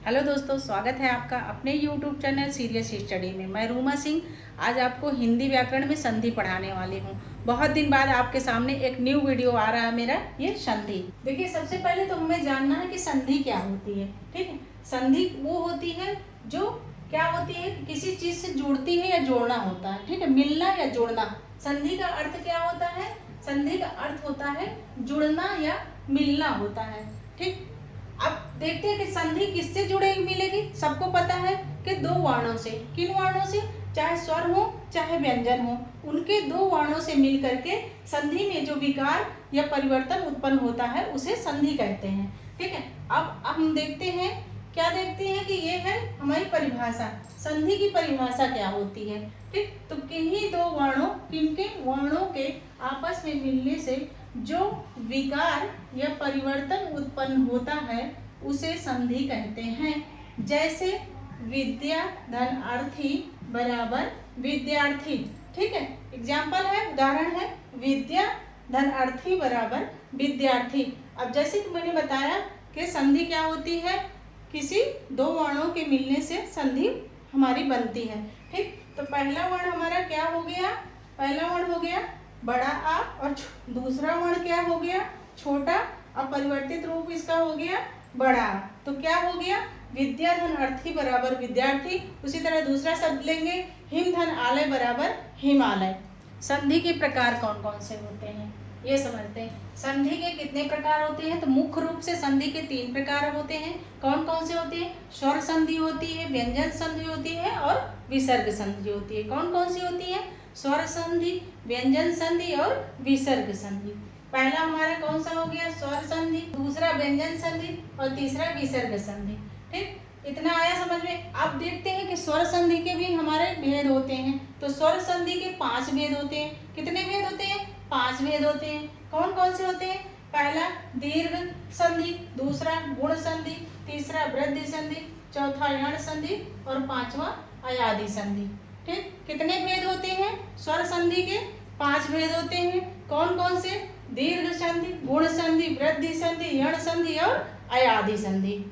Hello दोस्तों, स्वागत है आपका अपने YouTube चैनल सीरियस स्टडी में। मैं रूमा सिंह आज आपको हिंदी व्याकरण में संधि पढ़ाने वाली हूँ। बहुत दिन बाद आपके सामने एक न्यू वीडियो आ रहा है मेरा, ये संधि। देखिए, सबसे पहले तो हमें जानना है कि संधि क्या होती है। ठीक है, संधि वो होती है जो क्या होती है, किसी चीज से जुड़ती है या जोड़ना होता है। ठीक है, मिलना या जोड़ना। संधि का अर्थ क्या होता है? संधि का अर्थ होता है जुड़ना या मिलना होता है। ठीक, अब देखते हैं कि संधि किससे जुड़े मिलेगी। सबको पता है कि दो वर्णों से। किन वर्णों से? चाहे स्वर हो चाहे व्यंजन हो, उनके दो वर्णों से मिल करके संधि में जो विकार या परिवर्तन उत्पन्न होता है उसे संधि कहते हैं। ठीक है, अब हम देखते हैं, क्या देखते हैं कि ये है हमारी परिभाषा। संधि की परिभाषा क्या होती है? ठीक, तो किन्हीं दो वर्णों, किनके वर्णों के आपस में मिलने से जो विकार या परिवर्तन उत्पन्न होता है उसे संधि कहते हैं। जैसे विद्या धन अर्थी बराबर विद्यार्थी। ठीक है, एग्जाम्पल है, उदाहरण है, विद्या धन अर्थी बराबर विद्यार्थी। अब जैसे कि मैंने बताया कि संधि क्या होती है, किसी दो वर्णों के मिलने से संधि हमारी बनती है। ठीक, तो पहला वर्ण हमारा क्या हो गया? पहला वर्ण हो गया बड़ा आ और दूसरा वर्ण क्या हो गया? छोटा। अब परिवर्तित रूप इसका हो गया बड़ा आ। तो क्या हो गया? विद्या धन अर्थी बराबर विद्यार्थी। उसी तरह दूसरा शब्द लेंगे, हिम धन आलय बराबर हिमालय। संधि के प्रकार कौन कौन से होते हैं ये समझते हैं। संधि के कितने प्रकार होते हैं? तो मुख्य रूप से संधि के 3 प्रकार होते हैं। कौन कौन से होते हैं? स्वर संधि होती है, व्यंजन संधि होती है और विसर्ग संधि होती है। कौन कौन सी होती है? स्वर संधि, व्यंजन संधि और विसर्ग संधि। पहला हमारा कौन सा हो गया? स्वर संधि, दूसरा व्यंजन संधि और तीसरा विसर्ग संधि। ठीक, इतना आया समझ में। अब देखते हैं कि स्वर संधि के भी हमारे भेद होते हैं। तो स्वर संधि के 5 भेद होते हैं। कितने भेद होते हैं? 5 भेद होते हैं। कौन कौन से होते हैं? पहला दीर्घ संधि, दूसरा गुण संधि, तीसरा वृद्धि संधि, चौथा यण संधि और पांचवा अयादि संधि। ठीक, कितने भेद होते हैं? स्वर संधि के 5 भेद होते हैं। कौन कौन से? दीर्घ संधि, गुण संधि, वृद्धि संधि, यण संधि और अयादि संधि।